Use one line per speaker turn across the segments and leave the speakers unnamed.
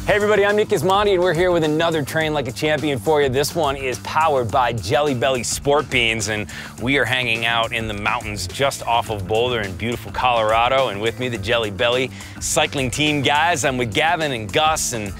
Hey everybody, I'm Nick Gismondi and we're here with another Train Like a Champion for you. This one is powered by Jelly Belly Sport Beans, and we are hanging out in the mountains just off of Boulder in beautiful Colorado. And with me, the Jelly Belly cycling team guys. I'm with Gavin and Gus, and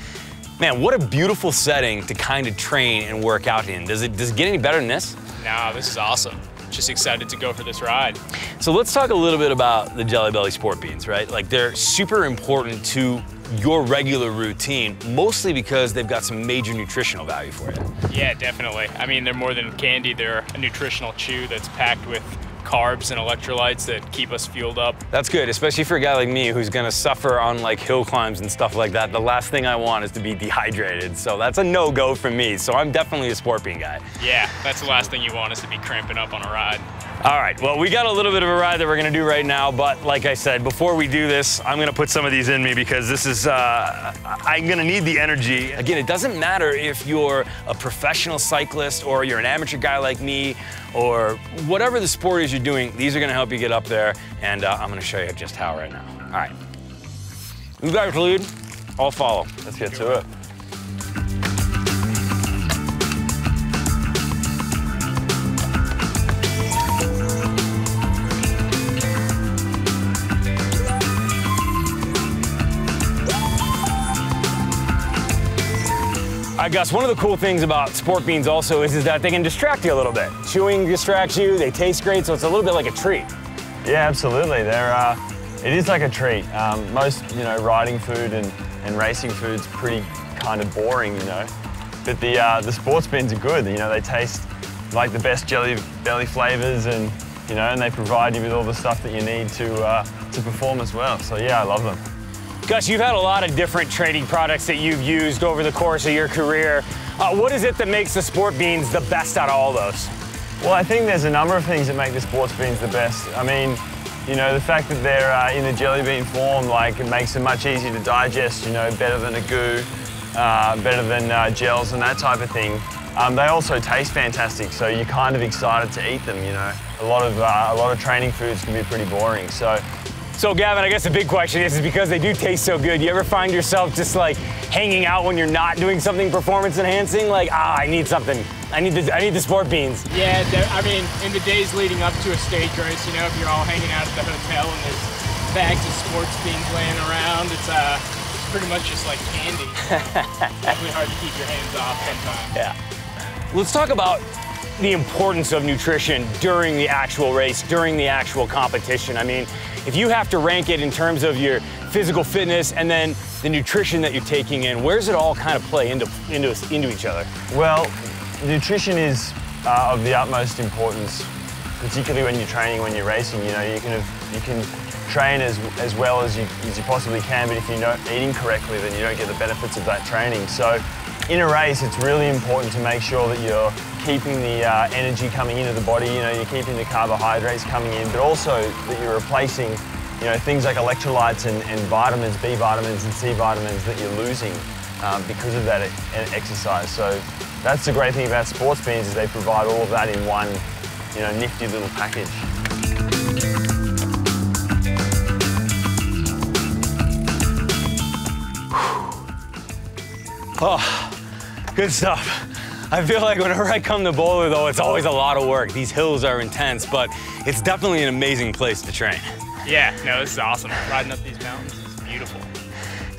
man, what a beautiful setting to kind of train and work out in. Does it get any better than this?
No, this is awesome. Just excited to go for this ride.
So let's talk a little bit about the Jelly Belly Sport Beans, right? Like, they're super important to your regular routine, mostly because they've got some major nutritional value for you.
Yeah, definitely. I mean, they're more than candy. They're a nutritional chew that's packed with carbs and electrolytes that keep us fueled up.
That's good, especially for a guy like me who's gonna suffer on like hill climbs and stuff like that. The last thing I want is to be dehydrated, so that's a no-go for me. So I'm definitely a Sport Bean guy.
Yeah, that's the last thing you want, is to be cramping up on a ride.
All right, well, we got a little bit of a ride that we're gonna do right now, but like I said, before we do this, I'm gonna put some of these in me because this is, I'm gonna need the energy. Again, it doesn't matter if you're a professional cyclist or you're an amateur guy like me, or whatever the sport is you're doing, these are gonna help you get up there, and I'm gonna show you just how right now. All right, you guys lead, I'll follow. Let's get to it. All right, Gus, one of the cool things about Sport Beans also is that they can distract you a little bit. Chewing distracts you, they taste great, so it's a little bit like a treat.
Yeah, absolutely. It is like a treat. Most, riding food and racing food's pretty kind of boring, But the Sports Beans are good. They taste like the best Jelly Belly flavors, and and they provide you with all the stuff that you need to perform as well. So yeah, I love them.
Gus, you've had a lot of different training products that you've used over the course of your career. What is it that makes the Sport Beans the best out of all those?
Well, I think there's a number of things that make the Sports Beans the best. I mean, the fact that they're in a jelly bean form, like, it makes them much easier to digest, better than a goo, better than gels and that type of thing. They also taste fantastic, so you're kind of excited to eat them, A lot of training foods can be pretty boring,
So Gavin, I guess the big question is because they do taste so good, you ever find yourself just like hanging out when you're not doing something performance enhancing? Like, I need something. I need the Sport Beans.
Yeah, I mean, in the days leading up to a stage race, if you're all hanging out at the hotel and there's bags of Sports Beans laying around, it's pretty much just like candy. Definitely hard to keep your hands off sometimes.
Yeah. Let's talk about the importance of nutrition during the actual race, during the actual competition. I mean, if you have to rank it in terms of your physical fitness and then the nutrition that you're taking in, where does it all kind of play into each other?
Well, nutrition is of the utmost importance, particularly when you're training, when you're racing. You can train as well as you possibly can, but if you're not eating correctly, then you don't get the benefits of that training. So in a race, it's really important to make sure that you're keeping the energy coming into the body, you're keeping the carbohydrates coming in, but also that you're replacing, things like electrolytes and vitamins, B vitamins and C vitamins that you're losing because of that exercise. So that's the great thing about Sports Beans, is they provide all of that in one, nifty little package.
Oh, good stuff. I feel like whenever I come to Boulder, though, it's always a lot of work. These hills are intense, but it's definitely an amazing place to train.
Yeah, no, this is awesome. Riding up these mountains is beautiful.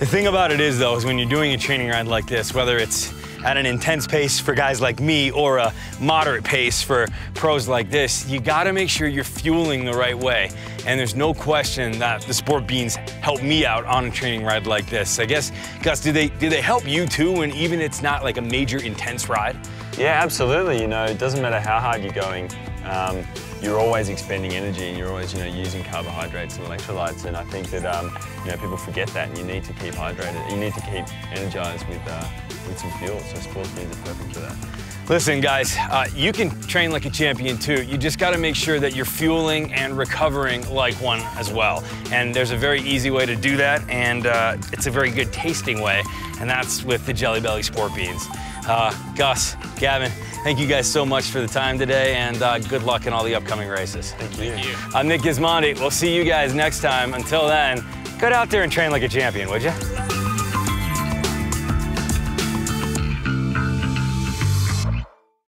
The thing about it is, though, is when you're doing a training ride like this, whether it's at an intense pace for guys like me or a moderate pace for pros like this, you gotta make sure you're fueling the right way. And there's no question that the Sport Beans help me out on a training ride like this. I guess, Gus, do they help you too when even it's not like a major intense ride?
Yeah, absolutely. It doesn't matter how hard you're going. You're always expending energy, and you're always, using carbohydrates and electrolytes. And I think that, people forget that, and you need to keep hydrated. You need to keep energized with some fuel. So Sports Beans are perfect for that.
Listen, guys, you can train like a champion too. You just got to make sure that you're fueling and recovering like one as well. And there's a very easy way to do that, and it's a very good tasting way, and that's with the Jelly Belly Sport Beans. Gus, Gavin, thank you guys so much for the time today, and good luck in all the upcoming races.
Thank you.
Thank you.
I'm Nick Gismondi. We'll see you guys next time. Until then, get out there and train like a champion, would you?